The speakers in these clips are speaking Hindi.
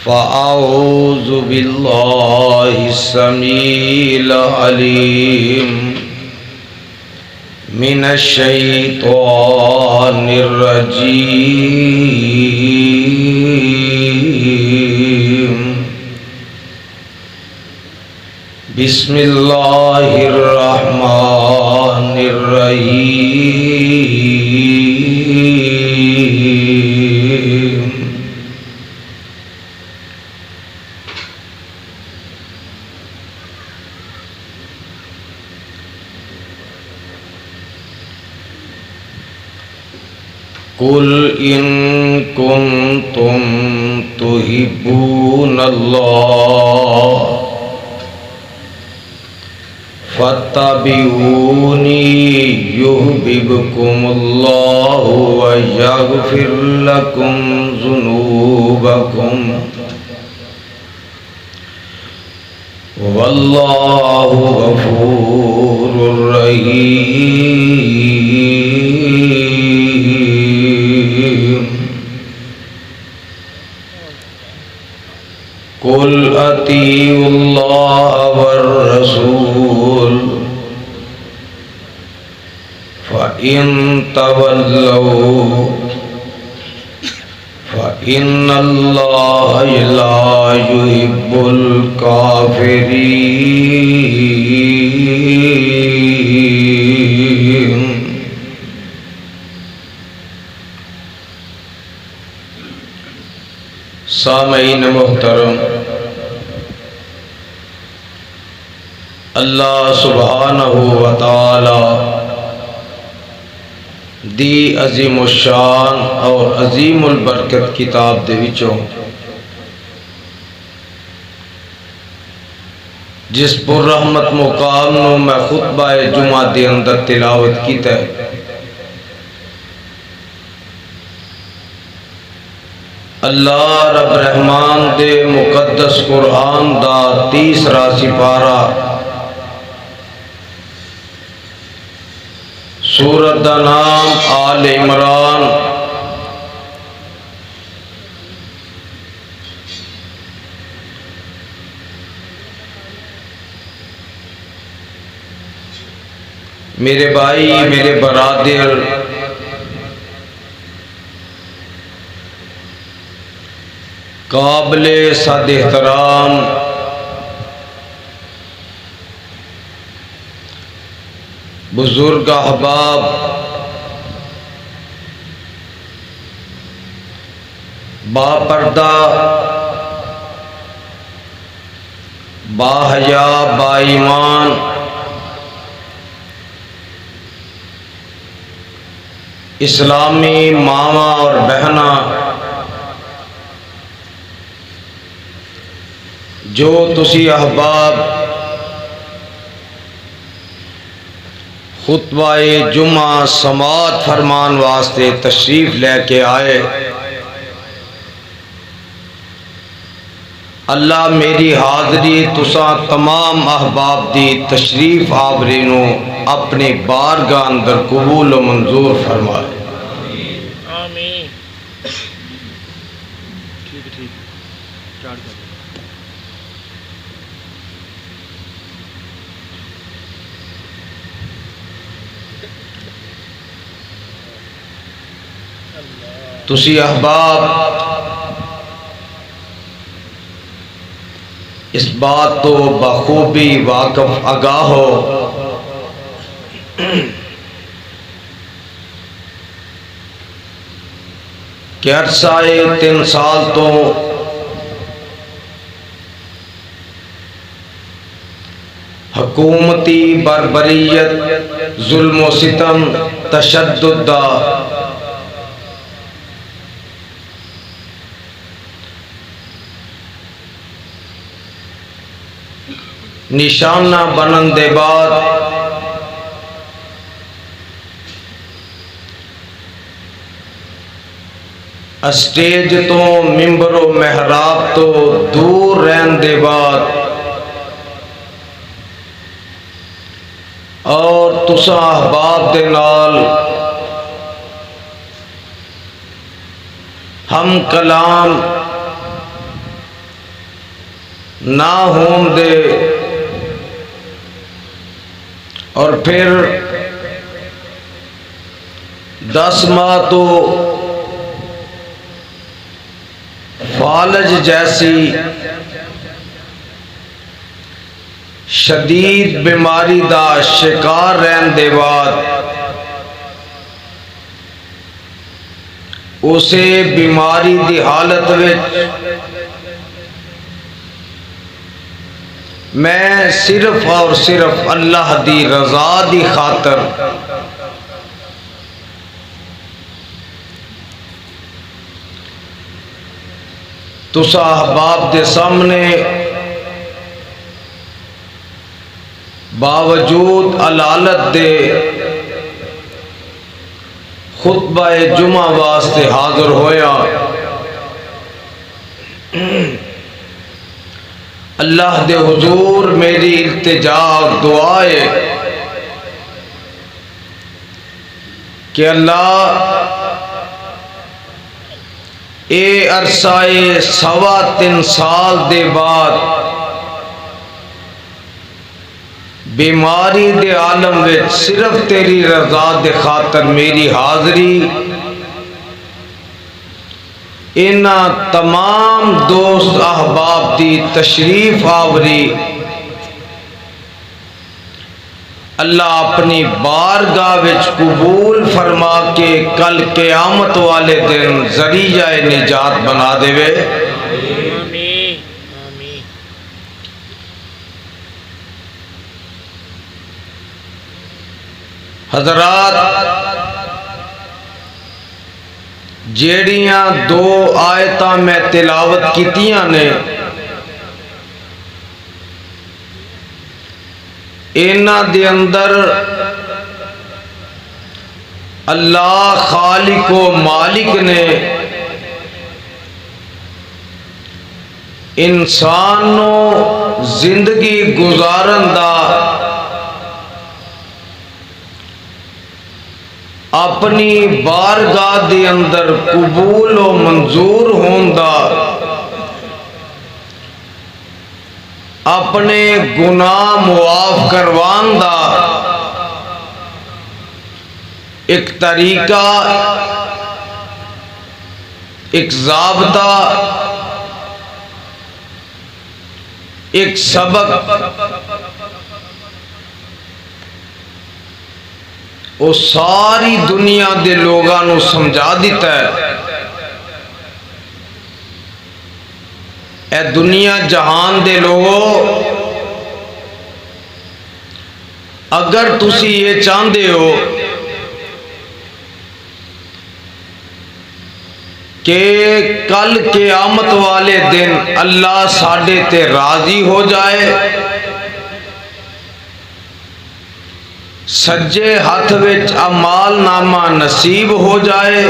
फ़अऊज़ु बिल्लाहि समीइल अलीम मिनश शैतानिर रजीम। बिस्मिल्लाहिर रहमानिर रहीम। कुल इन कुंतुम तुहिब्बूनल्लाह फत्तबिऊनी युहब्बिबकुमुल्लाहु व यगफिर लकुम ज़ुनूबकुम वल्लाहु गफूरुर रहीम। कुल अतीउल्लाह वर रसूल फ़इन तवल्लौ फ़इन्नल्लाह ला युहिब्बुल काफ़िरीन। सामईन मुहतरम, अल्लाह सुब्हानहु व तआला दी अजीमुशान और अजीमुल बरकत किताब दे विचों जिस पुररहमत मुकाम नूं मैं खुतबा जुमा दे अंदर तिलावत कीता है, अल्लाह रब रहमान दे मुकद्दस कुरान दा तीसरा सिपारा सूरत दा नाम आल इमरान मेरे भाई मेरे बरादर काबिले सद एहतराम बुजुर्ग अहबाब, बापर्दा बाहया बाईमान इस्लामी मामा और बहना, जो तुसी अहबाब खुतबाए जुमा समात फरमान वास्ते तशरीफ लेके आए, अल्लाह मेरी हाज़री तुसा तमाम अहबाब दी तशरीफ आवरी नू अपनी बारगाह अंदर कबूल व मंजूर फरमाए। आमीन। ठीक ठीक तुसी अहबाब इस बात तो बखूबी वाकफ आगाह हो कि अरसाए 3 साल तो हुकूमती बर्बरियत, जुल्म व सितम, तशद्दुद दा निशाना बनन दे बाद स्टेज तो मिंबर व मेहराब तो दूर रहन दे बाद और तुसा अहबाब दे नाल हम कलाम ना होन दे। और फिर 10 माह तो फालज जैसी शदीद बीमारी दा शिकार रहन दे बाद उसे बीमारी दी हालत विच मैं सिर्फ और सिर्फ अल्लाह दी रजा दी खातर तुसा अहबाब दे सामने बावजूद अलालत दे खुतबा जुमा वास्ते हाजिर होया। अल्लाह दे हुजूर मेरी इल्तिजा और दुआ है कि अल्लाह ए अरसाए 3.25 साल दे बाद बीमारी दे आलम विच सिर्फ तेरी रजा दे खातर मेरी हाजरी इन्ना तमाम दोस्त अहबाब दी तशरीफ आवरी अल्लाह अपनी बारगाह विच कबूल फरमा के कल क़यामत वाले दिन ज़रिया निजात बना देवे। हजरात, जेड़ियां 2 आयतां मैं तिलावत कीतियां ने इन्हां दे अंदर अल्लाह खालिक व मालिक ने इंसानों जिंदगी गुजारन दा अपनी बारगाह दे अंदर कबूल व मंजूर होंदा अपने गुनाह मुआफ करवान दा एक तरीका, एक ज़ाब्ता, एक सबक वो सारी दुनिया दे लोगां नू समझा दिता है। ए दुनिया जहान दे लोगों, अगर तुसी ये चाहते हो कि कल क़यामत वाले दिन अल्लाह साडे ते राजी हो जाए, सज्जे हाथ विच अमाल नामा नसीब हो जाए,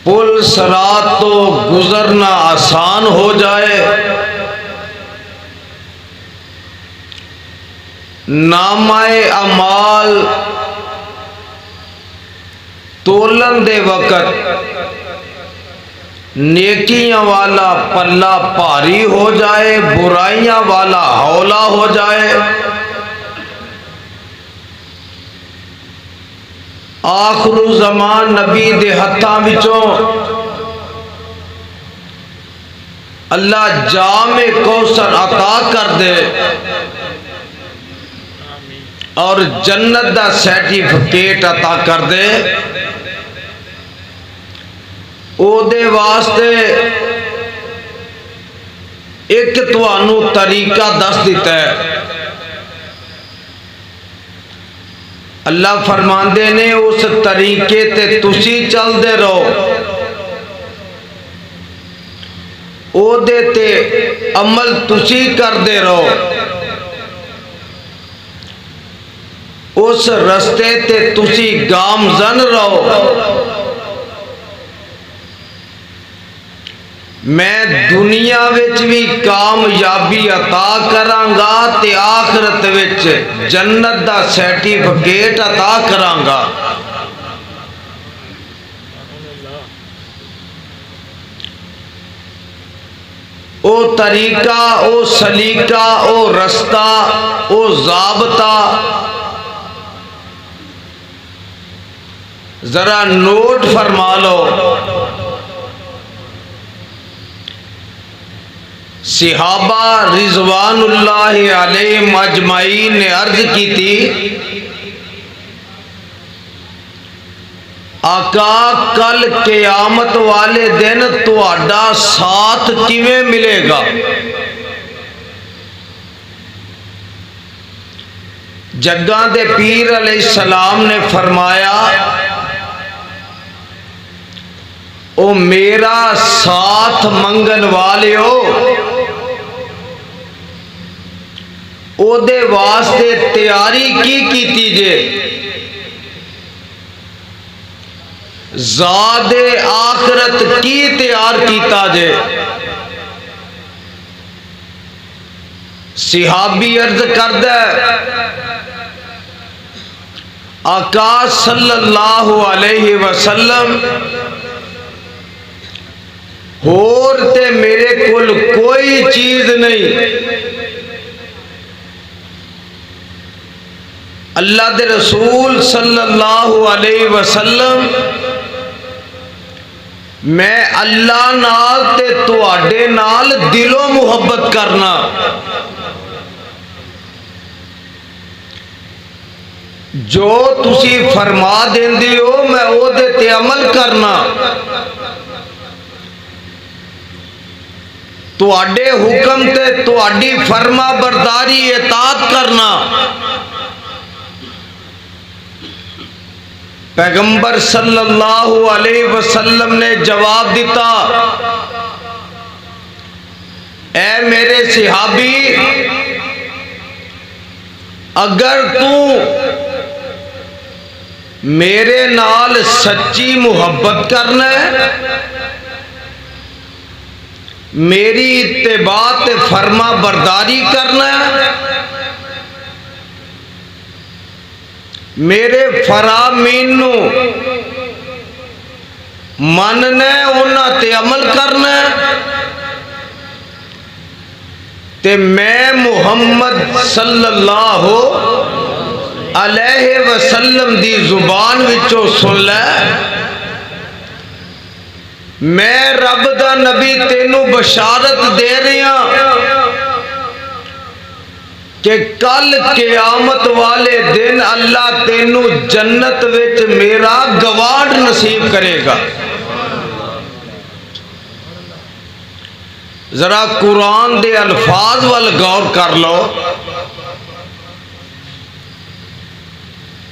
पुल सरात तो गुजरना आसान हो जाए, नामाए अमाल तोलन दे वक़्त नेकियां वाला पल्ला भारी हो जाए, बुराइयां वाला हौला हो जाए, आखिरू ज़मान नबी दे हत्थां विचों अल्लाह जामे कौसर अता कर दे और जन्नत दा सर्टिफिकेट अता कर दे। ओदे वास्ते एक तुहानू तरीका दस दिता है। अल्लाह फरमांदे ने उस तरीके ते तुसी चलदे रहो, ओदे ते अमल तुसी करदे रहो, उस रस्ते ते तुसी गामजन रहो। मैं दुनिया विच भी कामयाबी अता करांगा ते आखिरत विच जन्नत दा सर्टिफिकेट अता करांगा। ओ तरीका, ओ सलीका, ओ रस्ता, ओ ज़ाबता जरा नोट फरमा लो। सिहाबा रिजवानुल्लाहि अलैहिम अजमाइन ने अर्ज की थी, आका कल क़यामत वाले दिन तुहाडा साथ किवें मिलेगा? जग्गा दे पीर अलैहिस्सलाम ने फरमाया, ओ मेरा साथ मंगन वाले हो, ओदे वास्ते तैयारी की जे? ज़ादे आखरत की तैयार कीता जे? सिहाबी अर्ज करदा, आका सल्लल्लाहु अलैहि वसल्लम होर ते मेरे कोल कोई चीज नहीं। अल्लाह दे रसूल सल्लल्लाहु अलैहि वसल्लम मैं अल्लाह नाल ते तुहाडे नाल दिलों मुहब्बत करना, जो तुसी फरमा देंदे हो मैं ओदे ते अमल करना, तुहाडे हुक्म ते तुहाडी फरमा बरदारी इताअत करना। पैगंबर सल्लल्लाहु अलैहि वसल्लम ने जवाब दिता, ऐ मेरे सिहाबी, अगर तू मेरे नाल सच्ची मुहब्बत करना है, मेरी इत्तिबा ते फरमा बरदारी करना है, मेरे फरामीन नू मनना, उन्हां ते अमल करना, ते मैं मुहम्मद सल्लल्लाहु अलैहि वसल्लम दी जुबान विचों सुन लै, मैं रब दा नबी तेनू बशारत दे रहा कि कल क़यामत वाले दिन अल्लाह तेनू जन्नत विच मेरा गवाड़ नसीब करेगा। जरा कुरान दे अल्फाज वल गौर कर लो।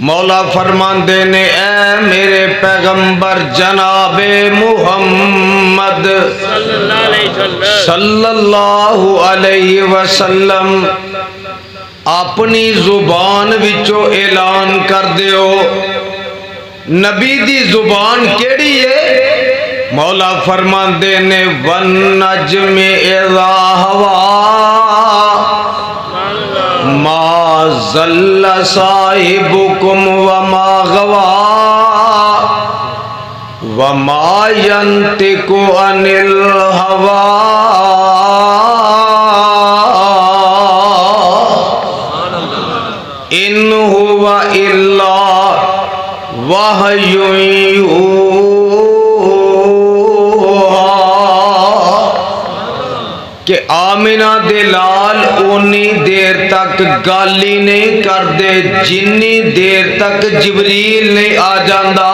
मौला फरमांदे ने, ऐ मेरे पैगंबर जनाबे मुहम्मद सल्लल्लाहु अलैहि वसल्लम अपनी जुबान विचों ऐलान कर दियो। नबी दी जुबान केड़ी है? मौला फरमांदे ने, वन नज्मे इज़ा हवा मा ज़ल्ला साहिबुकुम व मा गवा व मा यंतिकु अनिल हवा इन हुवा इल्ला वहयुन यूहा। कि आमिना दे लाल उन्नी देर तक गाली नहीं करते जिन्नी देर तक जिबरील नहीं आ जाता,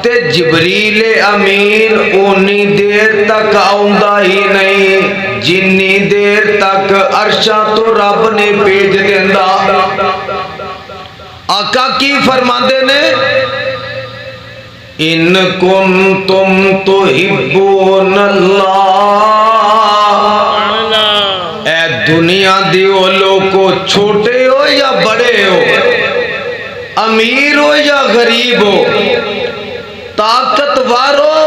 ते जिबरील अमीन उन्नी देर तक आउंदा ही नहीं जिन्नी देर तक अरशा तो रब ने भेज देंदा। आका की फरमाते ने, इन कुंतुम तुहिब्बूनल्लाह, ए दुनिया दी लोगो छोटे हो या बड़े हो, अमीर हो या गरीब हो, ताकतवर हो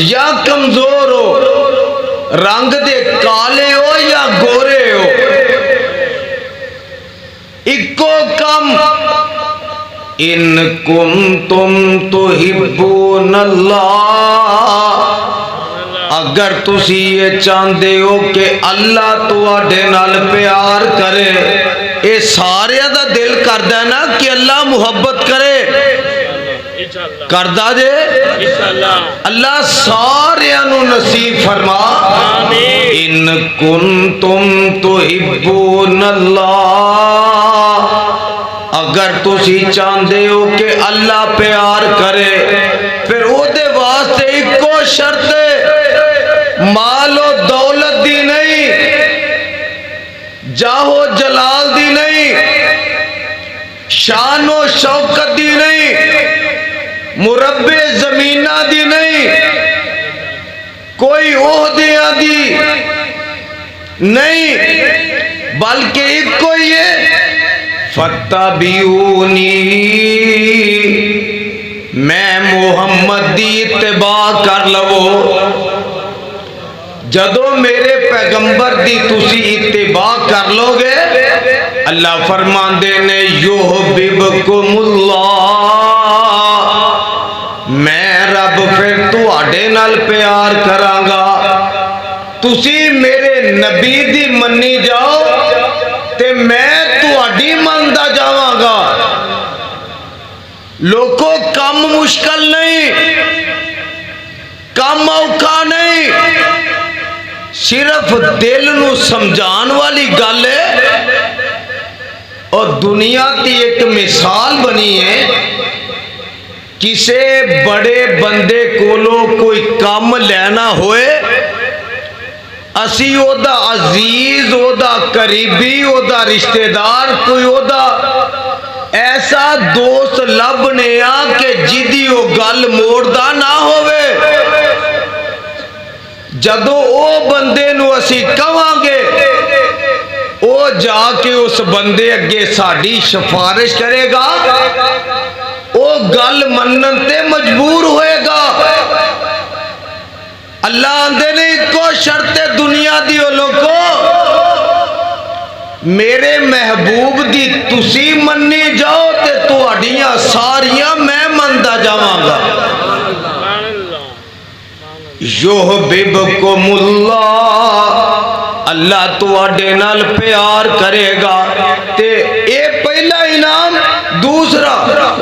या कमजोर हो, रंग दे काले हो या गोरे हो, इको कम इन कुंतुम तुहिब्बूनल्लाह, अगर तुसी ये चाहते हो कि अल्लाह तुहाडे नाल प्यार करे, ये सारिया दा दिल करदा है ना कि अल्लाह मुहब्बत करे, इंशाअल्लाह करदा जे इंशाअल्लाह। अल्लाह सारिया नू नसीब फरमा। आमीन। इन कुंतुम तुहिब्बून अल्लाह, अगर तुसी चाहते हो कि अल्लाह प्यार करे, फिर ओदे वास्ते इको शर्त मालो दौलत दी नहीं, जाहो जलाल दी नहीं, शानो शौकत दी नहीं, मुरब्बे जमीना दी नहीं, कोई ओहदिया दी नहीं, बल्कि इको ही है फत्तबिऊनी, मैं मुहम्मद दी इत्तिबा कर लवो। जदों मेरे पैगंबर दी तुसी इत्तिबा कर लोगे, अल्लाह फरमांदे ने युहब्बिबकुमुल्लाह, मैं रब फिर तुहाडे नाल प्यार करांगा। तुसी मेरे नबी दी मन्नी जाओ ते मैं तुहाडी मनदा जावांगा। लोगों कम मुश्किल नहीं, कम औखा नहीं, सिर्फ दिल नू समझाने वाली गल है। और दुनिया की एक मिसाल बनी है, किसे बड़े बंदे कोलों कोई काम लेना होए, असी ओदा अजीज, ओदा करीबी, ओदा रिश्तेदार, कोई ओदा ऐसा दोस्त लभने आ कि जिदी ओ गल मोड़दा ना होवे। जदों ओ बंदे नू असी कवांगे, ओ जाके उस बंदे अगे साडी सिफारिश करेगा, ओ गल मनन ते मजबूर होएगा। अल्लाह आंदे ने इको शर्त है दुनिया दी, ओ लोगो मेरे महबूब दी तुसी मन्नी जाओ ते तुहाडियां सारियां मैं मनदा जावांगा। युहब्बिबकुमुल्लाह, अल्लाह तुहाडे नाल प्यार करेगा। ते ए पहला इनाम। दूसरा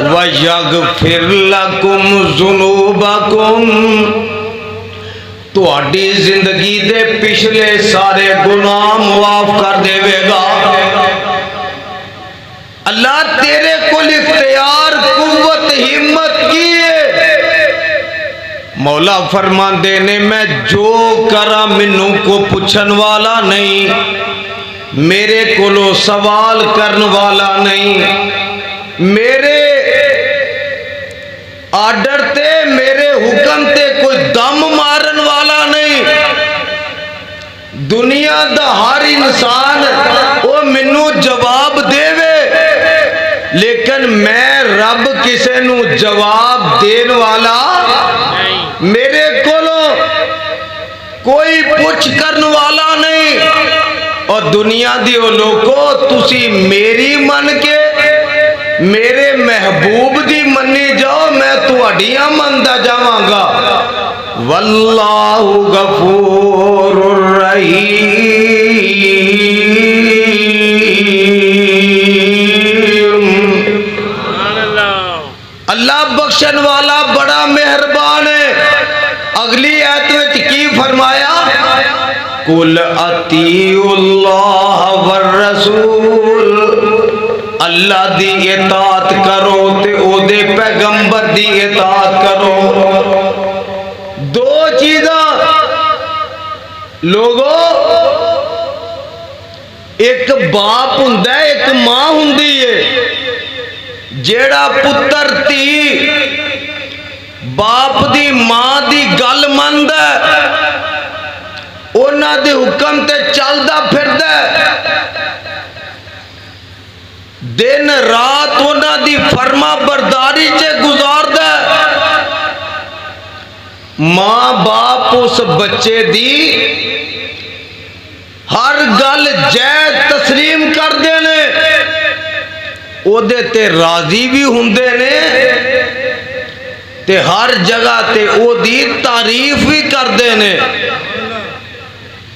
वयगफिर लकुम ज़ुनूबकुम, तुहाडी जिंदगी दे पिछले सारे गुनाह माफ कर देवेगा। अल्लाह तेरे को इख्तियार, कुव्वत, हिम्मत की है। मौला फरमांदे ने मैं जो करा मैनू को पूछन वाला नहीं, मेरे कोलो सवाल करन वाला नहीं, मेरे आर्डर ते, मेरे हुक्म ते कोई दम मारन वाला नहीं। दुनिया दा हर इंसान वो मैनू जवाब देवे, लेकिन मैं रब किसे नू जवाब देन वाला मेरे कोलों कोई पुछ करन वाला नहीं। और दुनिया दी ओ लोगो तुसी मेरी मन के मेरे महबूब दी मन्नी जाओ, मैं तुहाडियां मनदा जावांगा। वल्लाहु गफूरुर रहीम। अल्लाह बख्शन वाला बड़ा मेहरबान है। अगली आयत में की फरमाया, कुल अतीउल्लाह वर रसूल, अल्लाह दी इताअत करो ते ओदे पैगंबर दी इताअत करो। दो चीज़ां लोगो, एक बाप हुंदा है, एक मां हुंदी है। जेड़ा पुत्र धी बाप दी मां दी गल मनदा, उन्हां दे हुक्म ते चलदा फिरदा, दिन रात उन्हां दी फरमा बरदारी च गुजारदा। मां बाप उस बच्चे दी हर गल जायज तस्लीम करदे ने, ओदे ते राजी भी हुंदे ने, ते हर जगह ते ओदी तारीफ भी करदे ने।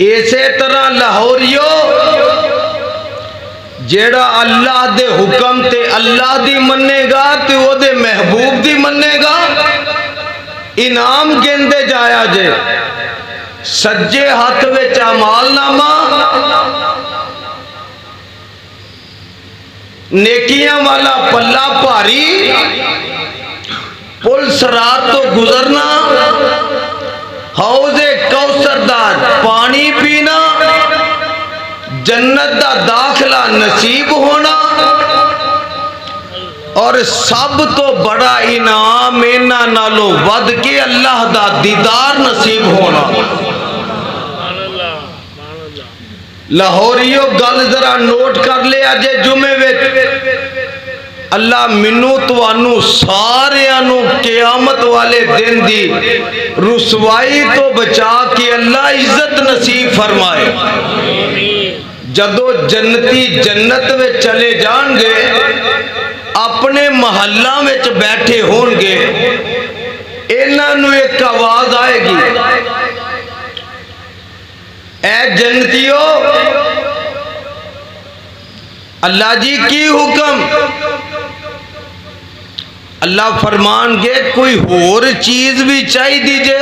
इसे तरह लाहौरियो जेड़ा अल्लाह दे हुक्म ते अल्लाह दी मन्नेगा ते ओदे महबूब दी मन्नेगा, इनाम गिनदे जाया जे। सज्जे हाथ विच अमालनामा, नेकियां वाला पल्ला भारी, पुल सरात तो गुजरना, हौजे कौसर दा पानी पीना, जन्नत दा दाखला नसीब होना, और सब तो बड़ा इनाम इन्हां नालों वध के अल्लाह दा दीदार नसीब होना। लाहौरियो गल जरा नोट कर लिया जे, जुमे विच अल्लाह मैनू तुहानू सारियां नू क़यामत वाले दिन दी रुसवाई तो बचा के अल्लाह इज्जत नसीब फरमाए। जदों जन्नती जन्नत में चले जाएंगे, अपने महल्ला में बैठे होंगे, इन्हां नू एक आवाज आएगी, ऐ जन्नतियो, अल्लाह जी की हुक्म। अल्लाह फरमानगे कोई होर चीज भी चाहिए जे,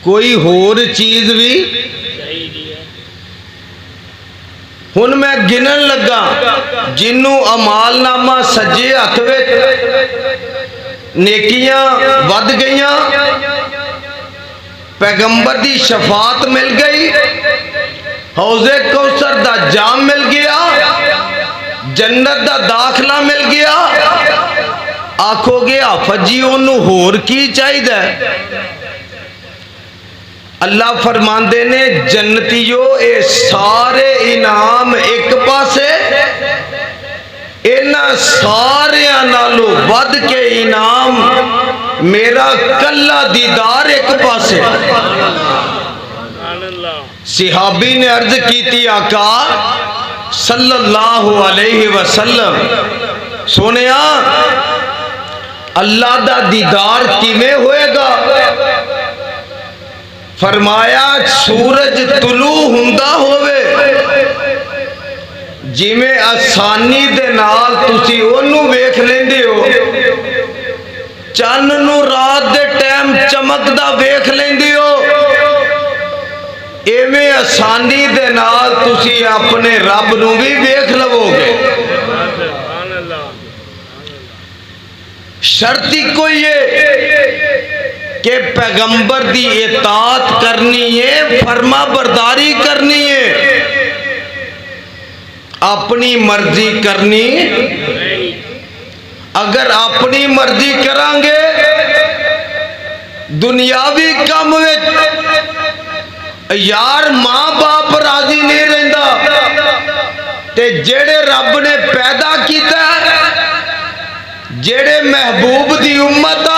कोई होर चीज भी। हुन मैं गिनन लगा, जिन्नू अमालनामा सज्जे हथ विच नेकियां वध गईयां, पैगंबर दी शफात मिल गई, हौजे कौसर दा जाम मिल गया, जन्नत दा दाखला मिल गया। आखोगे हाफज जी ओनू होर की चाहिए? अल्लाह फरमांदे ने, जन्नतियो ये सारे इनाम एक पासे, इन्हां सारियां नालों वध के इनाम मेरा कल्ला दीदार एक पासे। सिहाबी ने अर्ज की, आका सल्लल्लाहु अलैहि वसल्लम, सुनिया अल्लाह दा दीदार किवें होएगा? फरमाया सूरज तुलू हुंदा होवे, जिवें आसानी दे नाल तुसी ओनू वेख लेंदे हो, चन्न नू रात दे टाइम चमकदा वेख लेंदे हो, एवें आसानी दे नाल तुसी अपने रब नू भी वेख लवोगे। शर्त इको ही है कि पैगंबर दी इताअत करनी है, फरमा बरदारी करनी है, अपनी मर्जी करनी। अगर अपनी मर्जी करांगे दुनियावी काम में, यार मां बाप राजी नहीं रहंदा, ते जेड़े रब ने पैदा किया, जेड़े महबूब दी उम्मत आ,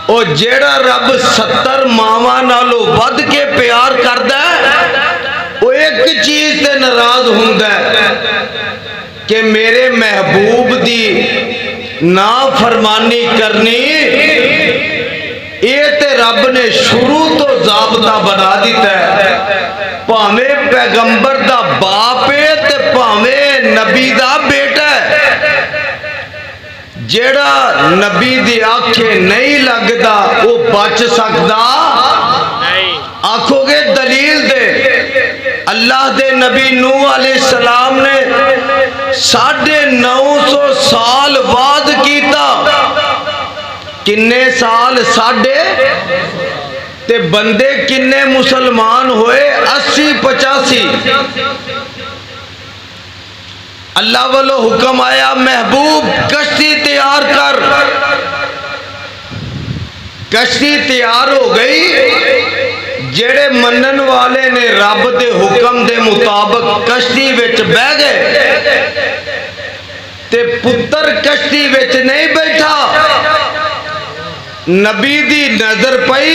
और जेड़ा रब 70 मावां नालों वध के प्यार करदा, वो एक चीज से नाराज हुंदा कि मेरे महबूब दी ना फरमानी करनी। ये ते रब ने शुरू तो जाबता बना दिता है, भावें पैगंबर दा बाप है ते भावें नबी दा बेटा है। जेड़ा नबी दी आखे नहीं लगता वो बच सकता? आखोगे दलील दे। अल्लाह दे नबी नूह अलैहिस्सलाम ने 950 साल बाद कीता। किन्ने साल? 1.5। ते बंदे किन्ने मुसलमान होए? 80-85। अल्लाह वालों हुक्म आया, महबूब कश्ती तैयार कर। कश्ती तैयार हो गई। जेड़े मनन वाले ने रब दे हुक्म दे मुताबिक कश्ती विच बह गए, ते पुत्र कश्ती विच नहीं बैठा। नबी दी नजर पई,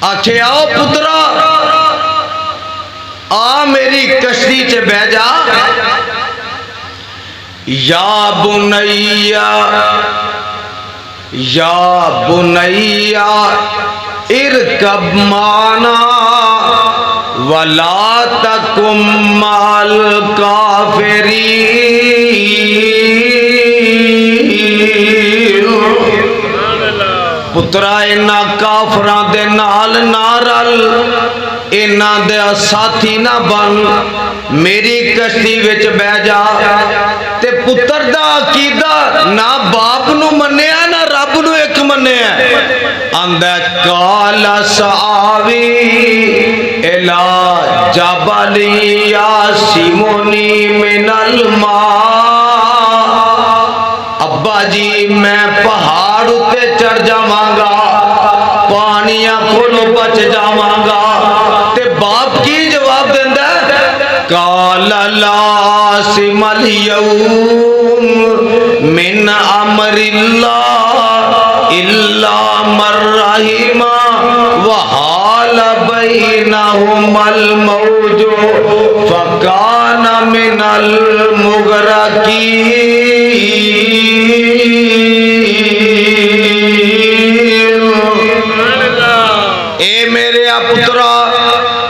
आखे आओ पुत्रा, आ मेरी कश्ती च बह जा। या बुनैया या बुनैया इरकब माना वला तकुम माल काफिरीन। पुत्रा इन्ना काफरां दे नाल ना रल, इन्ना दे साथी ना बन, मेरी कश्ती विच बह जा। ते पुत्र दा अकीदा ना बाप नू मन्निया ना रब नू एक मन्निया। आंदा काला सावी इला जबली यासिमुनी मिनल मा। अब्बा जी मैं पहाड़ उत्ते चढ़ जावांगा, पानियां कोलों बच जावांगा। ते बाप की जवाब देंदा, काला लासिमल यौम मिन अमरिल्लाह इल्ला मर रहिमा वहाल बैनहुमल मौजू फकान मिनल मुगरकीन। ए मेरे पुत्रा,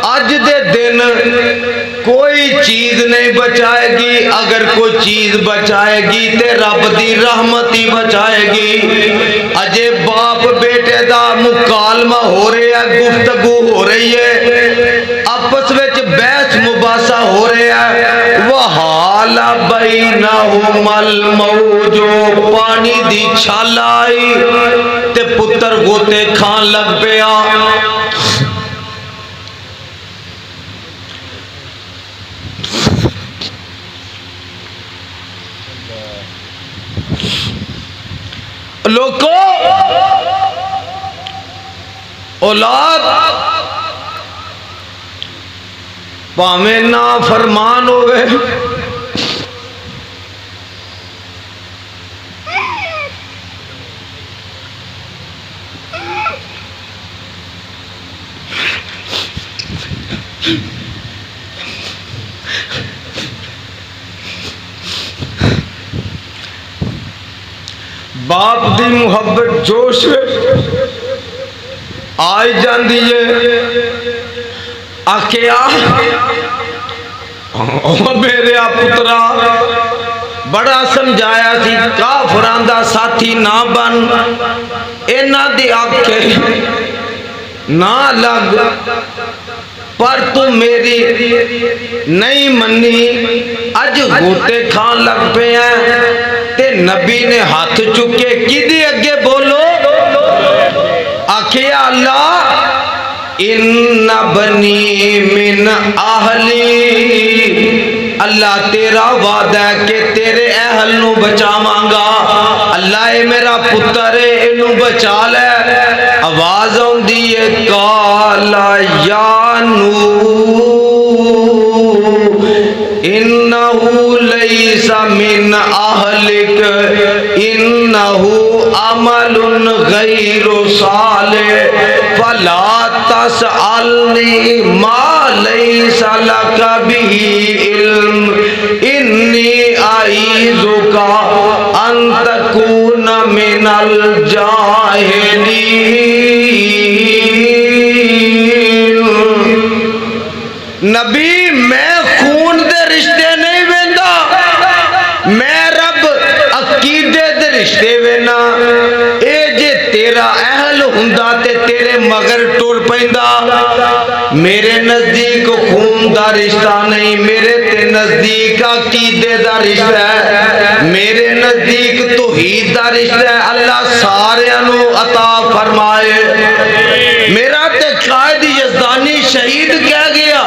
अज दे दिन कोई चीज नहीं बचाएगी। अगर कोई चीज बचाएगी ते रब दी रहमत ही बचाएगी। अजे बाप बेटे दा मुकालमा हो रहा है, गुफ्तगू हो रही है, आपस विच बहस मुबासा हो रहा है। वहाला बैनहुमल मौजू, पानी दी छाल आई ते पुत्र गोते खान लग पिया। लोगों, औलाद भावे ना फरमान होवे, बाप दी मुहब्बत जोश आई जाती है। आखिया मेरे पुत्रा बड़ा समझाया सी, काफरां दा साथी ना बन, इन्हां दी आखे ना लग, पर तू मेरी नहीं मन्नी, अज गोते खान लग पे हैं। ते नबी ने हाथ चुके किदे अगे बोलो, आखिया अल्लाह इन्ना बनी मिन आहली, अल्लाह तेरा वादा है कि तेरे अहल नू बचावांगा। अल्लाह ये मेरा पुत्र है, इनू बचा ले। आवाज आउंदी है काला या इन्नहु लैसा मिन आहलिक इन्नहु अमलुन गैरु सालिह फला तसअलनी मा लैसा लक बिही इल्म इन्नी अईज़ुका अन तकून मिनल जाहिलीन। नबी मैं खून दे रिश्ते नहीं वेंदा, मैं रब अकीदे दे रिश्ते वेना। ए जे तेरा अहल हुंदा ते तेरे मगर टुर पैंदा। मेरे नजदीक खून दा रिश्ता नहीं, मेरे ते नजदीक अकीदे दा रिश्ता है, मेरे नजदीक तौहीद दा रिश्ता है। अल्लाह सारियां नू अता फरमाए। मेरा ते कायद यज़दानी शहीद कह गया,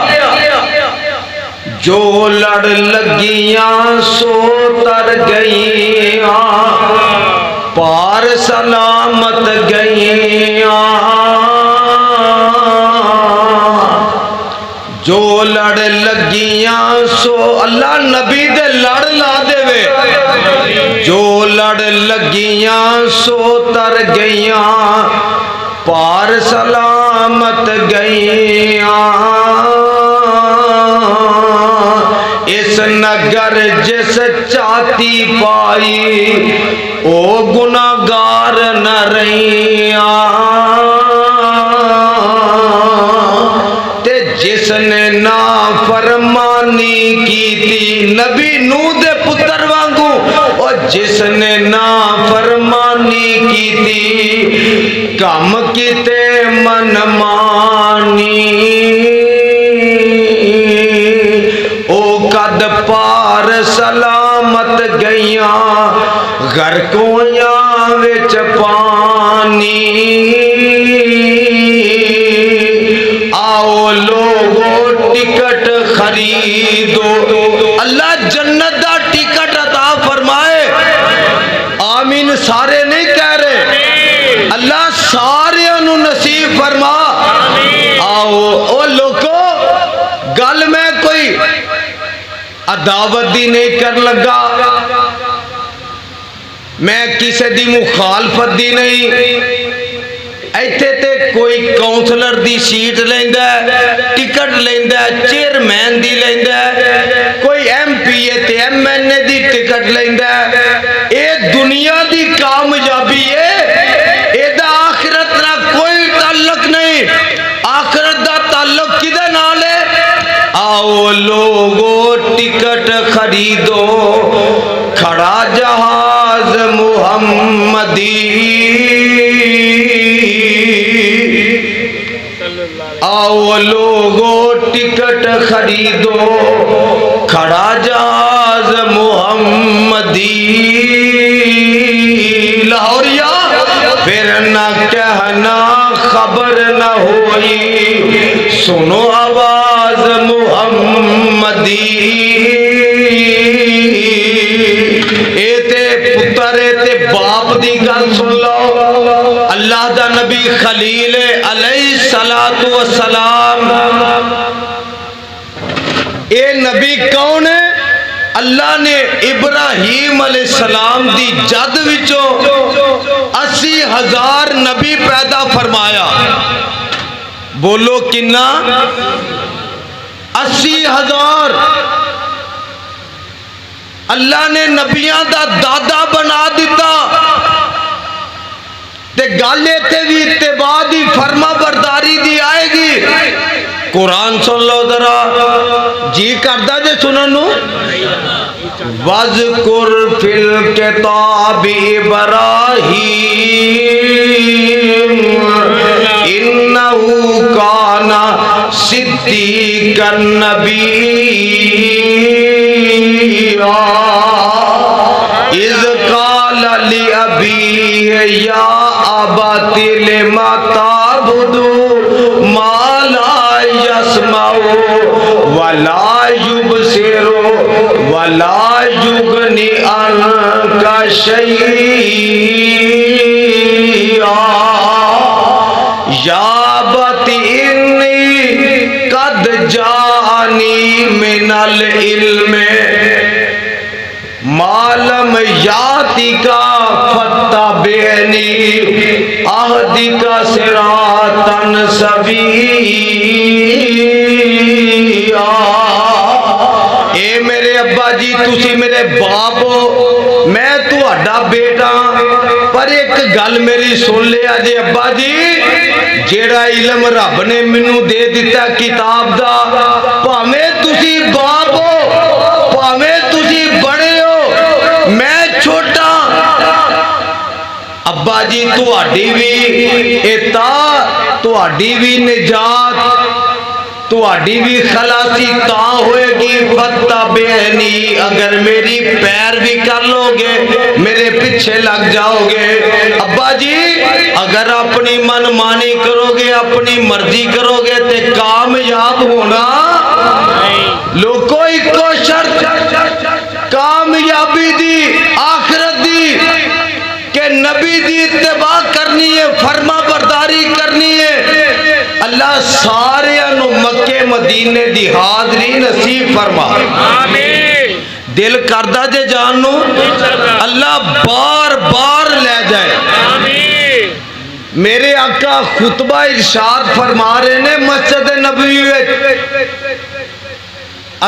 जो लड़ लगियां सो तर गईयां, पार सलामत गईयां। जो लड़ लगियां सो अल्लाह नबी दे लड़ ला देवे। जो लड़ लगियां सो तर गईयां, पार सलामत गईयां। इस नगर जिस चाती पाई ओ गुनाहगार पार न रहिया ते जिसने ना फरमानी की थी नबी नूह दे पुत्र वांगू और जिसने ना फरमानी की थी कम किते मन मानी ओ कद पार सलामत गईया गरकोया विच पानी आओ लोगो टिकट खरीदो अल्लाह जन्नत दा टिकट अता फरमाए आमीन सारे नहीं कह रहे अल्लाह सारे नसीब फरमा आओ ओ लोगो गल मैं कोई अदावत दी नहीं कर लगा मैं किसी दी मुखालफत दी नहीं इत्थे ते कोई काउंसलर दी सीट लेंदा टिकट लेंदा चेयरमैन दी लेंदा कोई MPA ते MNA दी टिकट लेंदा ये दुनिया दी कामयाबी है एदा आखिरत नाल कोई ताल्लुक नहीं आखिरत दा ताल्लुक किदे नाल है आओ लोगो टिकट खरीदो खड़ा जहाज मुहम्मदी आओ लोगो टिकट खरीदो खड़ा जहाज मुहम्मदी लाहौरिया फिर न कहना खबर न होई सुनो आवाज मुहम्मदी एते पुत्र एते बाप दी गल सुन लो अल्लाह दा नबी खलील अलैहिस्सलातु वस्सलाम ए नबी कौन है अल्लाह ने इब्राहीम अलैहिस्सलाम दी जद विचों 80,000 नबी पैदा फरमाया बोलो किन्ना 80,000 अल्लाह ने नबियां दा दादा बना दिता ते गल इत्थे भी इत्तेबा दी फर्मा बरदारी दी आएगी कुरान सुन लो जरा जी करदा जे सुनन नु वज़कुर फिल किताब इब्राहीम इन्नहु काना सिद्दीक़न नबिय्या इज़ क़ाल लि अबीहि या अबति लिमा ताबुदु मा ला यस्माउ वला युबसिरु वला युगनि अन्का शैय्या या अबति इन्नी कद जानी मिनल इल्मे मालम याति का फत्तबिनी आहदी का सिरातन सविया ए मेरे अब्बा जी तुसी मेरे बाप हो मैं तुहाडा बेटा पर एक गल मेरी सुन लिया जे अब्बा जी जेड़ा इलम रब ने मैनू दे दिता किताब दा भावें तुसी बाप हो भावें तुसी बड़े हो मैं छोटा अब्बा जी तुहाडी भी इता तुहाडी भी निजात तुहाडी भी खलासी ता होएगी फत्तबिनी अगर मेरी पैर भी कर लोगे मेरे पीछे लग जाओगे अब्बा जी अगर अपनी मनमानी करोगे अपनी मर्जी करोगे ते कामयाब होना लोगों इको शर्त कामयाबी दी आखिरत दी के नबी दी इत्तबा करनी है फर्मा बरदारी करनी है अल्लाह सारे मक्के मदीने दी हाजरी नसीब फरमा आमीन दिल करदा जे जान नु अल्लाह बार बार ले जाए आमीन मेरे आका खुतबा इरशाद फरमा रहे ने मस्जिद नबवी विच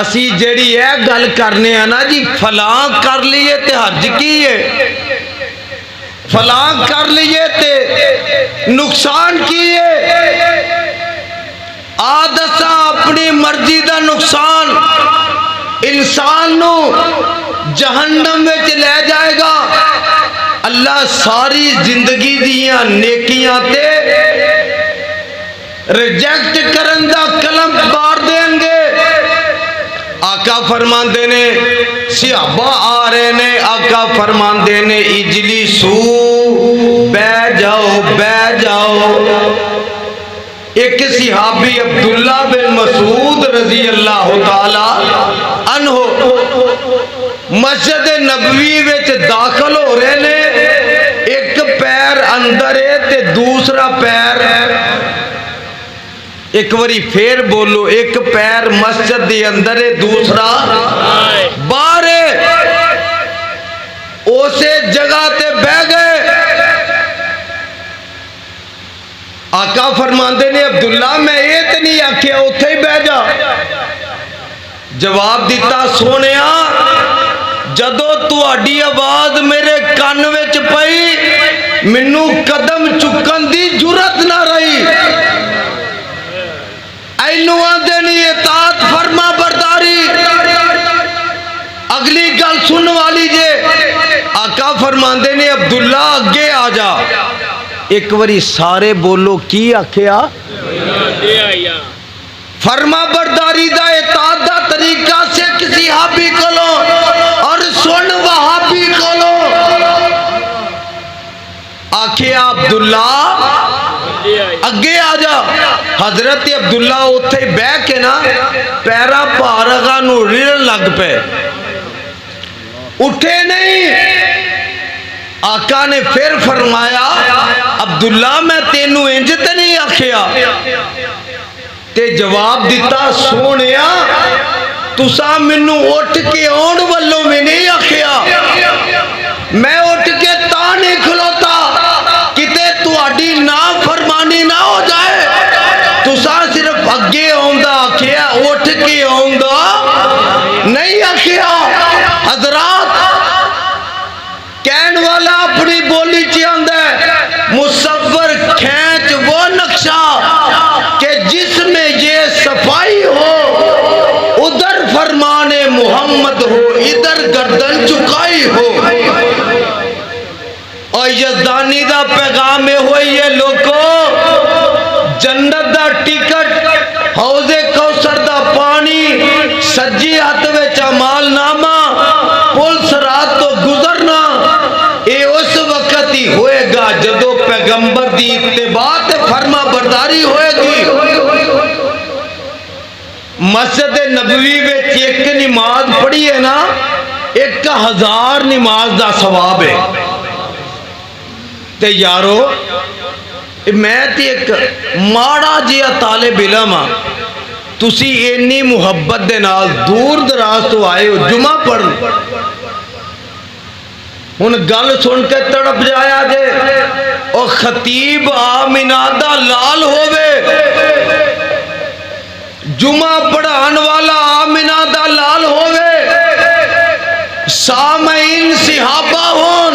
असी जेड़ी है गल करने ना जी फलां कर लीए ते हर्ज की है फलां कर लिए ते नुकसान किए आ दसा अपनी मर्जी का नुकसान इंसान नू जहन्नम विच ले जाएगा। अल्लाह सारी जिंदगी दियां नेकियां ते रिजेक्ट करन दा कलम मार देंगे। आका फरमाते ने सिहाबा आ रहे ने, आका फरमाते ने इजली सू बह जाओ। एक सिहाबी अब्दुल्ला बिन मसूद रजी अल्लाह तआला अन्हो मस्जिद नबवी विच दाखिल हो रहे ने। एक पैर अंदर है ते दूसरा पैर, एक बारी फिर बोलो, एक पैर मस्जिद के अंदर है दूसरा बाहर है। उसे जगह ते बह गए। आका फरमाते ने अब्दुल्ला मैं ये तो नहीं आख्या उत्थे ही बह जा। जवाब दिता सोनिया जदों तुहाडी आवाज मेरे कान विच पई मैनू कदम चुकन दी जुरत ना रही। ऐनू आंदे नहीं इताअत फरमा बरदारी। अगली गल सुन वाली जे आका फरमाते ने अब्दुल्ला अगे आ जा। एक बारी सारे बोलो की आख्या फरमा बरदारी दा इताअत दा तरीका सिख सिहाबी कोलो और सुन वहाबी कोलो। आख्या अब्दुल्ला अगे आ जा। हजरत अब्दुल्ला उत्थे बह के ना पैरा भारगा नू रिड़न लग पे, उठे नहीं। आका ने फिर फरमाया अब्दुल्ला मैं तेनू इंज ते नहीं आख्या। ते जवाब दिता सोनिया तुसा मैनू उठ के आउण वल्लों भी नहीं आख्या। मैं उठ के ता नहीं खलोता किते तुहाडी ना फरमानी ना हो जाए। तुसा सिर्फ अगे आउंदा आख्या, उठ के आउंदा नहीं आख्या। हजरात कहन वाला अपनी बोली च आंदा है मुसव्वर खींच वो नक्शा कि जिसमें ये सफाई हो, उधर फरमाने मोहम्मद हो, इधर गर्दन झुकाई हो। और यज़दानी दा पैगाम हो ये लोगो जन्नत दा टिकट, हौजे कौसर दा पानी, सज्जी हथ विच अमालनामा, पुलिस रात तो गुजरना। ये उस वक्त ही होएगा जदों पैगंबर दी इत्तिबा ते फरमा बरदारी होएगी। मस्जिद नबवी में एक नमाज पढ़ी है ना 1000 नमाज का सवाब है। ते यारो मैं ते एक माड़ा जिहा तालिब इलम हाँ, तुसी इन्नी मुहब्बत दे नाल दूर दराज तो आए हो जुमा पढ़न। हुण गल सुन के तड़प जाया जे और खतीब आमिना दा लाल होवे, जुमा पढ़ान वाला आमिना दा लाल होवे, सामईन सिहाबा होन,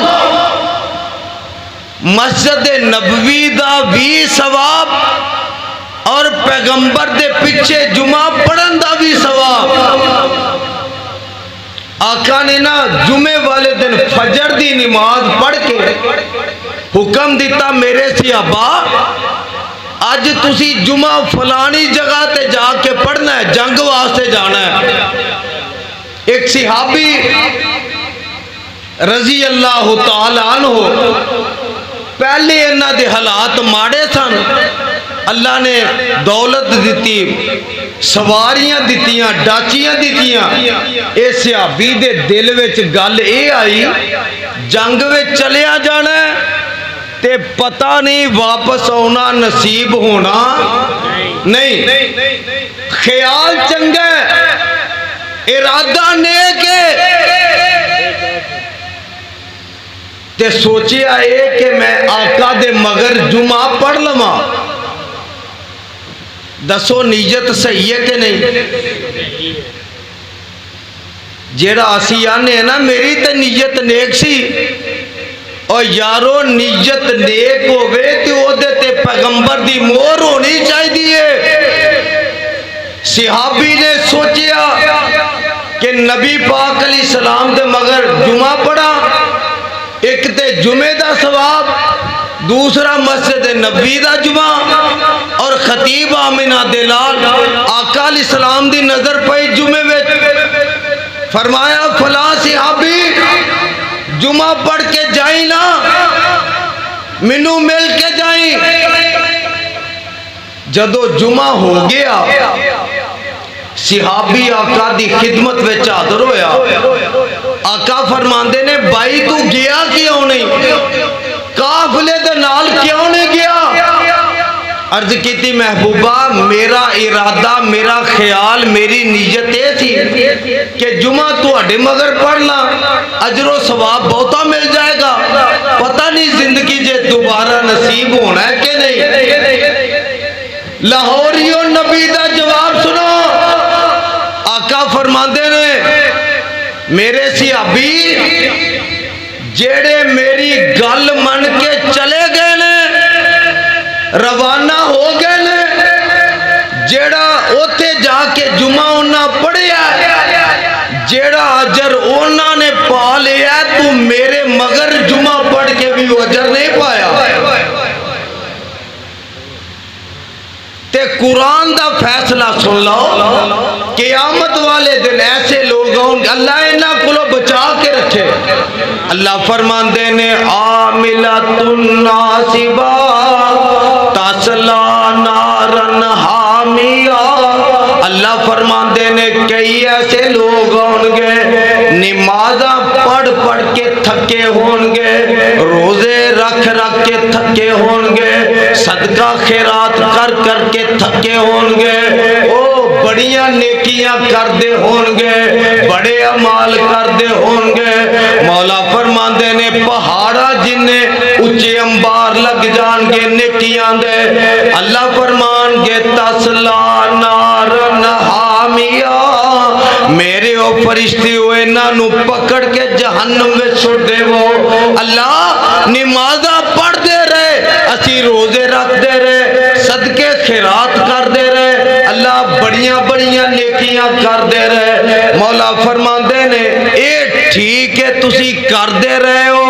मस्जिद नबवी दा भी सवाब और पैगंबर दे पीछे जुमा पढ़न दा भी सवाब। आका ने ना जुमे वाले दिन फजर दी नमाज पढ़ के हुक्म दिता मेरे सिहाबा अज तुसी जुमा फलानी जगह ते जाके पढ़ना है, जंग वास्ते जाना है। एक सिहाबी रजी अल्लाह तआला अन्हु पहले इन्हां दे हालात माड़े सन, अल्लाह ने दौलत दी, सवारियां दितियां, डाचियां दितियां। इस सिहाबी दे दिल विच गल ये आई जंग विच चलिया जाना ते पता नहीं वापस आना नसीब होना नहीं। ख्याल चंगा, इरादा नेक ते सोचिया ये कि मैं आका दे मगर जुमा पढ़ लवा। दसो नीयत सही है कि नहीं? जेड़ा असी आने ना मेरी तो नीयत नेक सी, और यारो नीयत नेक होवे तो ओदे ते पैगंबर दी मोहर होनी चाहिए। सहाबी ने सोचा कि नबी पाक अलैहिस्सलाम दे मगर जुमा पढ़ा, एक ते जुमे दा सवाब, दूसरा मस्जिद नबी दा जुमा, और खतीब आमिना दे लाल आका अलैहिस्सलाम दी नजर पई जुमे विच। फरमाया फला सहाबी जुमा पढ़ के जाई ना, मैनू मिल के जाई। जदों जुमा हो गया सहाबी आका दी खिदमत में हाजिर होया। आका फरमांदे ने भाई तू गया क्यों नहीं, काफिले दे नाल क्यों नहीं गया? अर्ज की महबूबा मेरा इरादा, मेरा ख्याल, मेरी नीयत ये थी कि जुमा तुहाडे मगर पढ़ ला, अजरो सवाब बहुता मिल जाएगा। पता नहीं जिंदगी जे दोबारा नसीब होना है कि नहीं। लाहौरियों नबी दा जवाब सुनो। आका फरमांदे ने मेरे सहाबी जेड़े मेरी गल मन के चले गए ने, रवाना हो गए ने, जेड़ा उथे जाके जुमा उन्ना पढ़िया, जेड़ा अजर उन्होंने पा लिया, तू मेरे मगर जुमा पढ़ के भी अजर नहीं पाया। ते कुरान दा फैसला सुन लो, क़यामत वाले दिन ऐसे लोग होंगे, अल्लाह इन्हां कोलों बचा के रखे। अल्लाह फरमांदे ने आमिलतुन नासिबा तस्ला नारन हामिया। अल्लाह फरमांदे ने कई ऐसे लोग होंगे नमाज़ा पढ़ पढ़ के थके होंगे, रोजे रख रख के थके होंगे, सदका खैरात कर कर के थके होंगे, ओ बड़ियां नेकियां करते होंगे, बड़े अमाल करते होंगे। मौला फरमांदे ने पहाड़ा जिन्ने उच्चे अंबार लग जाएंगे नेकियां दे। अल्लाह फरमानगे तसला नारन हामिया, मेरे ओ फरिश्ते इन्हां नू पकड़ के जहन्नम में सुट देवो। अल्लाह नमाज़ां पढ़ते रहे, असी रोजे रखते रहे, सदके खैरात करते रहे, अल्लाह बड़ियां बड़ियां नेकियां करते रहे। मौला फरमांदे ने ये ठीक है तुसी करते रहे हो,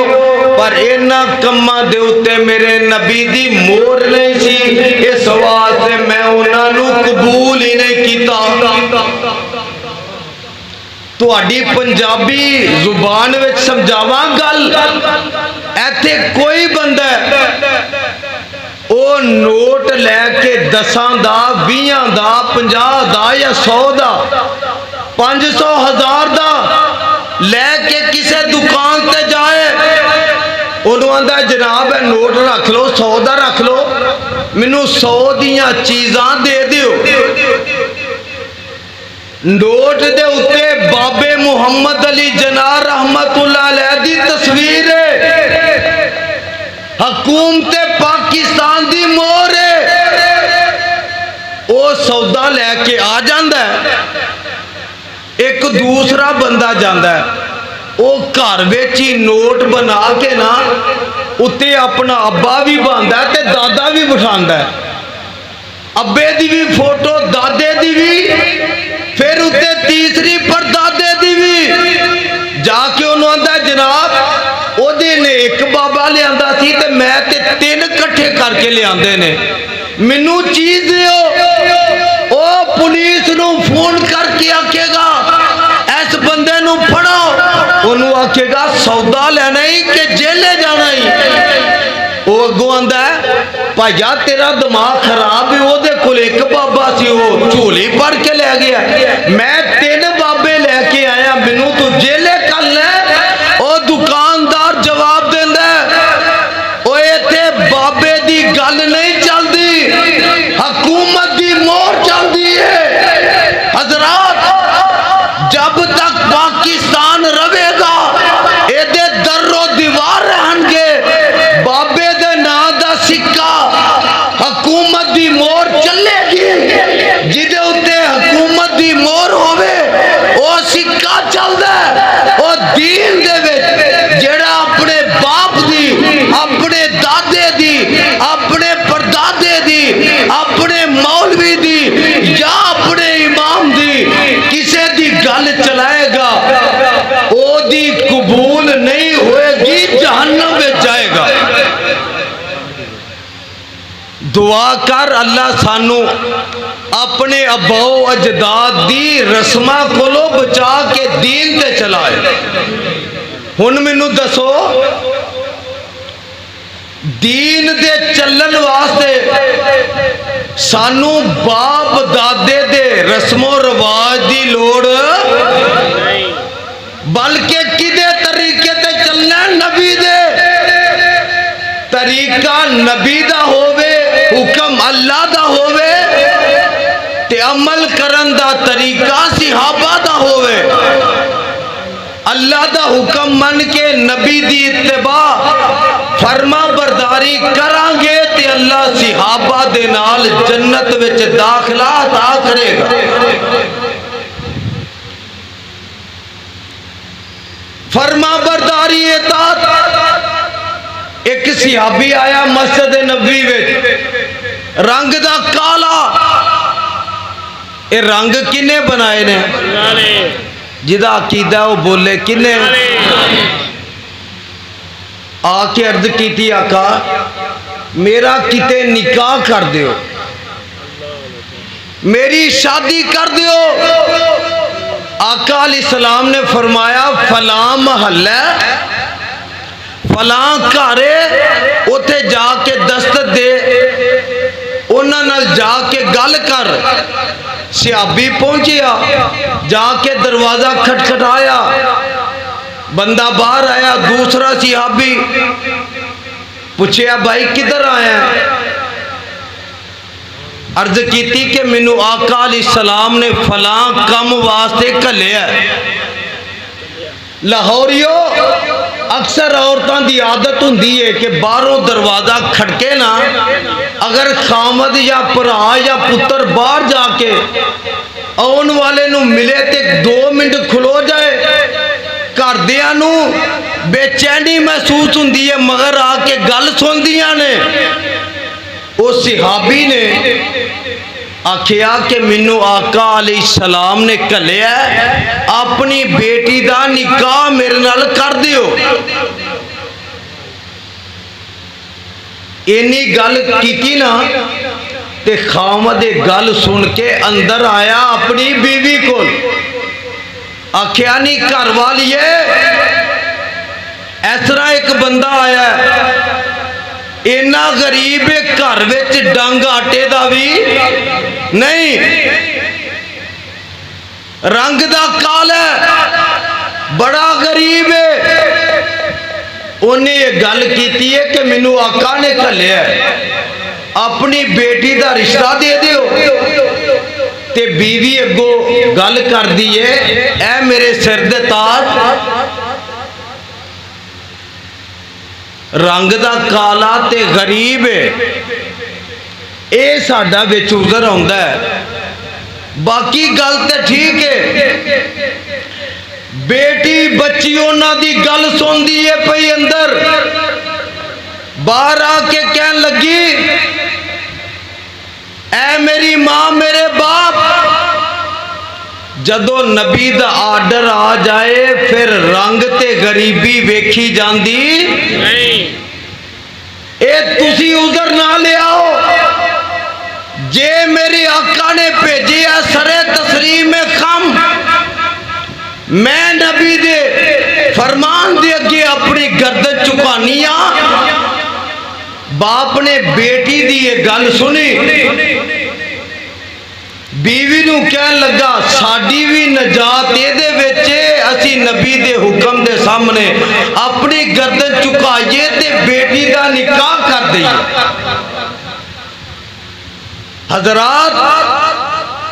पर इन्हां कम्मां दे उत्ते मेरे नबी दी मोहर नहीं सी, इस वास्ते मैं उन्हां नू कबूल ही नहीं कीता। तुहाडी पंजाबी जुबान विच समझावां गल, इत्थे कोई बंदा ओ नोट लैके 10 दा 20 दा 50 दा या 100 दा 500 1000 दा लैके किसी दुकान ते जाए, उन्होंने आंदा जनाब है नोट रख लो, 100 दा रख लो, मैनू 100 दियां चीज़ां दे दियो। नोट दे उत्ते बाबे मुहम्मद अली जना रहमतुल्लाह अलैह दी तस्वीर है, हुकूमत पाकिस्तान दी मोहर है। वो सौदा लैके आ जांदा है, एक दूसरा बंदा जांदा है, वो घर विच ही नोट बना के ना उत्ते अपना अब्बा भी बांधा ते दादा भी बिठांदा है, अब्बे दी भी फोटो, दादे दी भी, फिर उत्ते तीसरी परदादे दी भी। जाके उन्होंने आंदा जनाब ओदे ने एक बाबा लियांदा सी ते मैं ते 3 इकट्ठे करके लियांदे ने, मैनू चीज दियो। ओ पुलिस नू फोन करके आखेगा इस बंदे नू फड़ो, ओनू आखेगा सौदा लेना ही कि जेले जाना ही। वो अगों आंदा भाईया तेरा दिमाग खराब है, ओदे कोल एक बाबा सी वो झोली भर के ले गया, मैं 3 बाबे लेके आया, मैनू तू जेले कर ले। ओ दुकानदार जवाब देंदा ओ इत्थे बाबे दी गल नहीं चलदी, हुकूमत दी मोहर चलदी है। हजरात जब तक पाकिस्तान रहेगा एदे दर्रो दीवार रहणगे, बाबे दे नां दा सिक्का हुकूमत दी मोहर चलेगी, जिदे उत्ते हुकूमत दी मोहर होवे ओ सिक्का चलदा है। ओ दीन दे विच जेड़ा अपने बाप दी दुआ कर अल्लाह सानू अपने अबाओ अजदाद दी रस्मां कोलों बचा के दीन ते चलाए। हुण मैनू दसो दीन दे चलन वास्ते सानू बाप दादे दे रस्मो रिवाज दी लोड़ नहीं। बल्कि किदे तरीके ते चलना नबी दे तरीका नबी दा होवे हुक्म अल्लाह दा होवे ते अमल करन दा तरीका सिहाबा दा होवे। अल्लाह दा हुक्म मन के नबी दी इत्तिबा फरमा बरदारी करांगे ते अल्लाह सिहाबा दे नाल जन्नत विच दाखला अता करेगा। फरमा बरदारी इताअत। एक सिहाबी आया मस्जिद नबी विच रंग दा काला। ये रंग किने बनाए ने? जिदा अकीदा वो बोले किने? आके अर्ज की आका मेरा किते निकाह कर दियो, मेरी शादी कर दियो। आका अलैहिस्सलाम ने फरमाया फलां महल्ला फलां घरे उथे जाके दस्तक दे, उन्हां नाल जाके गल कर। सिहाबी पहुंचिया, जाके दरवाजा खटखटाया, बंदा बाहर आया। दूसरा सिहाबी पूछया भाई किधर आया? अर्ज की कि मैनू आका अलैहिस्सलाम ने फलां कम वास्ते घल्लिया। लाहौरियो अक्सर औरतों की आदत होंदी है कि बाहरों दरवाजा खटके ना, अगर खामद या भरा या पुत्र बाहर जाके आने वाले नू मिले तो 2 मिनट खलो जाए। घरदियां नू बेचैनी महसूस होंदी है, मगर आके गल सुनदियां ने। उस सिहाबी ने आखिया कि मैनू आका अलैहिस्सलाम ने घल्लिया, अपनी बेटी दा निकाह मेरे नाल कर दियो। इन्नी गल की ना ते खामद गल सुन के अंदर आया अपनी बीवी को। आखिया नहीं घर वालिए इस तरह एक बंदा आया इन्ना गरीब है, घर विच डंग आटे दा भी नहीं, रंग दा काला, बड़ा गरीब है। उन्हें ये गल की है कि मैनू आका ने घल्लिया, अपनी बेटी दा रिश्ता दे दियो। ते बीवी अगो गल कर दी है, ऐ मेरे सिर दे ताज, रंग दा काला ते गरीब है, ये साडा विच उजर आउंदा है। बाकी गल ते ठीक है, बेटी बच्ची उन्हां दी गल सुनदी है पई अंदर। बाहर आके कहन लगी, ऐ मेरी मां मेरे बाप, जदों नबी दा आर्डर आ जाए फिर रंग ते गरीबी वेखी जांदी नहीं। ए तुसी उधर ना ले आओ, जे मेरे आका ने भेजे सरे तस्लीम में कम, मैं नबी दे फरमान दे अगे अपनी गर्दन झुकानी आ। बाप ने बेटी दी ये गल सुनी, बीवी नू कह लगा साडी भी नजात एदे विच, असी नबी दे हुक्म दे सामने अपनी गर्दन झुकाइए ते बेटी दा निकाह कर दईए। हजरात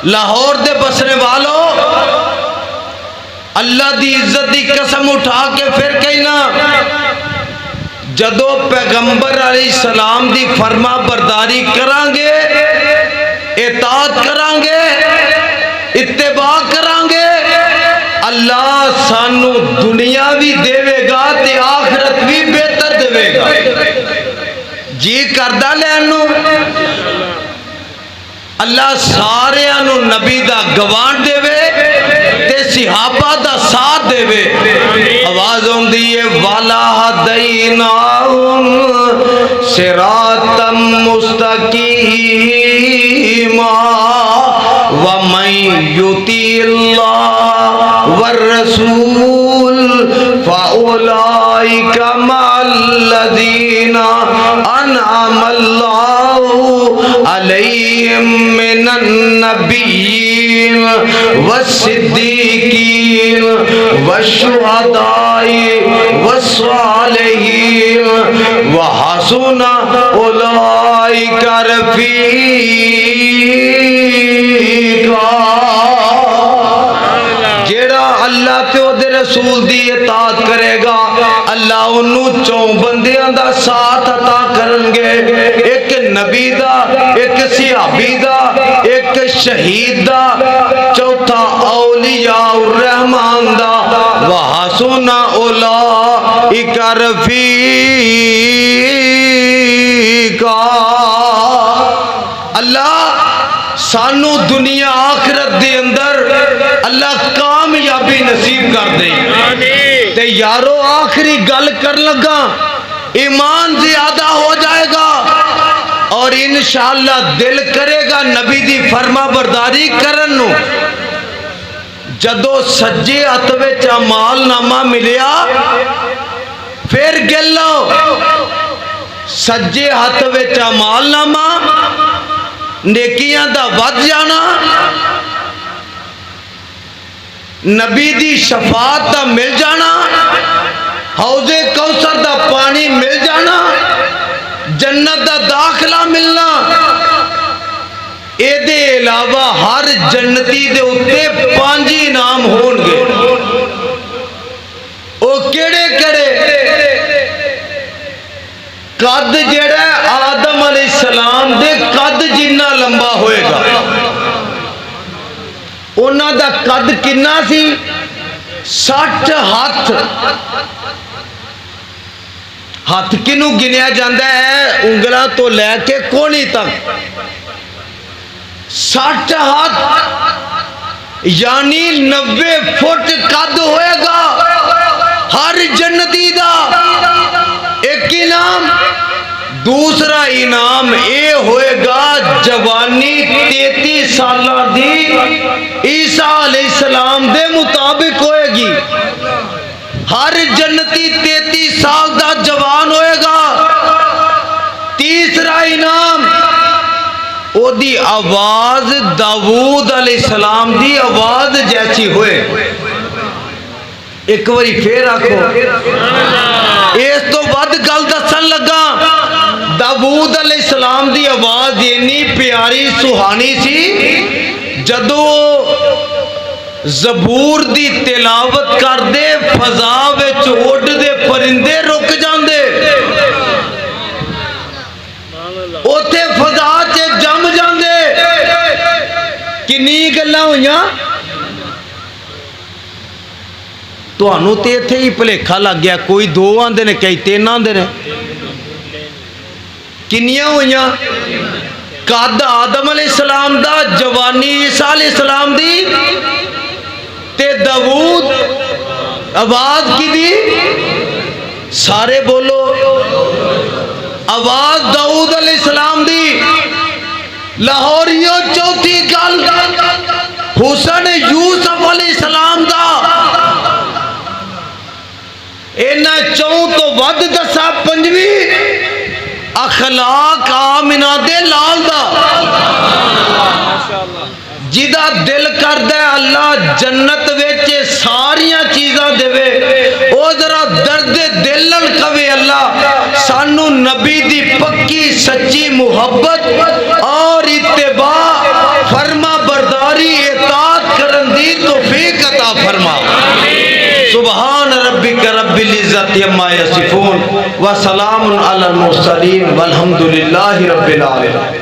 लाहौर दे बसने वालों, अल्लाह दी इज्जत दी कसम उठा के फिर कहना, जदों पैगंबर अलैहिस्सलाम दी फरमा बरदारी करांगे, इताअत करांगे, इत्तिबा करांगे, अल्लाह सानू दुनिया भी देवेगा ते आखिरत भी बेहतर देवेगा। जी करदा लैन नू, अल्लाह सारियां नू नबी दा गवांढ देवे ते सिहाबा दा साथ देवे। आवाज आउंदी है वाला हदैनाहुम सिरातम मुस्तकीम। मल्लज़ीना अनअमल्लाहु अलैहिम मिनन नबिय्यीन वस्सिद्दीकीन वशुहदाई वस्सालिहीन व हसुना उलाइका रफीका। जेड़ा अल्लाह ते ओदे रसूल दी इताअत करेगा अल्लाह उन्नू चौं बंदियां दा साथ अता करनगे, एक नबी दा, एक सहाबी दा, एक शहीद दा, चौथा औलिया रहमान दा। व हसुना उलाइका रफीका। अल्लाह सानू दुनिया आखिरत दे अंदर अल्लाह कामयाबी नसीब कर दे। ते यारो आखिरी गल कर लगा, ईमान ज्यादा हो जाएगा और इंशाअल्लाह दिल करेगा नबी दी फरमा बरदारी करन नू। जदों सज्जे हथ विच अमाल नामा मिलिया फिर गिलो, सज्जे हथ विच अमाल नामा नेकियां दा वध जाना, नबी दी शफात दा मिल जाना, हौजे कौसर दा पानी मिल जाना, जन्नत दा दाखला मिलना। एदे अलावा हर जन्नती दे उत्ते 5 इनाम होणगे। ओ केड़े केड़े? कद जेड़ा आदम अलैहिस्सलाम दे कद जिन्ना लंबा होएगा, उन्हां दा कद किन्ना सी? 60 हाथ। हाथ किनू गिनिया जाता है? उंगलां तो लैके कोहनी तक 60 हाथ, यानी 90 फुट कद होएगा हर जन्नती दा। एक इनाम। दूसरा इनाम ये होएगा जवानी 33 साल दी ईसा अलैहिस्सलाम दे मुताबिक होएगी। हर जन्नती 33 साल दा जवान होएगा। तीसरा इनाम ओदी आवाज दाऊद अलैहिस्सलाम दी आवाज जैसी होए। एक बारी फिर आखो, इस तो बाद गल दसन लगा। दाऊद अलैहिस्सलाम दी आवाज इन्नी प्यारी सुहानी सी, जदों ज़बूर दी तिलावत करदे फजा विच उड़दे परिंदे रुक जांदे, उथे फजा च जम जांदे। किन्नी गल्लां होईयां। तुहानू ते इत्थे ही भुलेखा लग गया, कोई 2 आंदे ने, कई 3 आंदे ने। किन्नियां होईयां? कद आदम अलैहिस्सलाम दा, जवानी ईसा अलैहिस्सलाम दी, ते दाऊद आवाज किदी? सारे बोलो, आवाज दाऊद अलैहिस्सलाम दी। लाहौरियो चौथी गल हुसन यूसुफ अलैहिस्सलाम दा। इन्हां चौं तो वध दसा 5वीं अखलाक आमिना दे लाल दा। जिदा दिल करदा है अल्लाह जन्नत विच सारियां चीज़ां देवे, ओ जरा दर्द दिल नाल कवे अल्लाह सानू नबी दी पक्की सच्ची मुहब्बत और इत्तिबा फरमा बरदारी इताअत करन दी तौफीक अता फरमा। सुभान रब्बिक रब्बिल इज्जति अम्मा यसिफून व सलामुन अलल मुरसलीन वल्हम्दुलिल्लाहि रब्बिल आलमीन।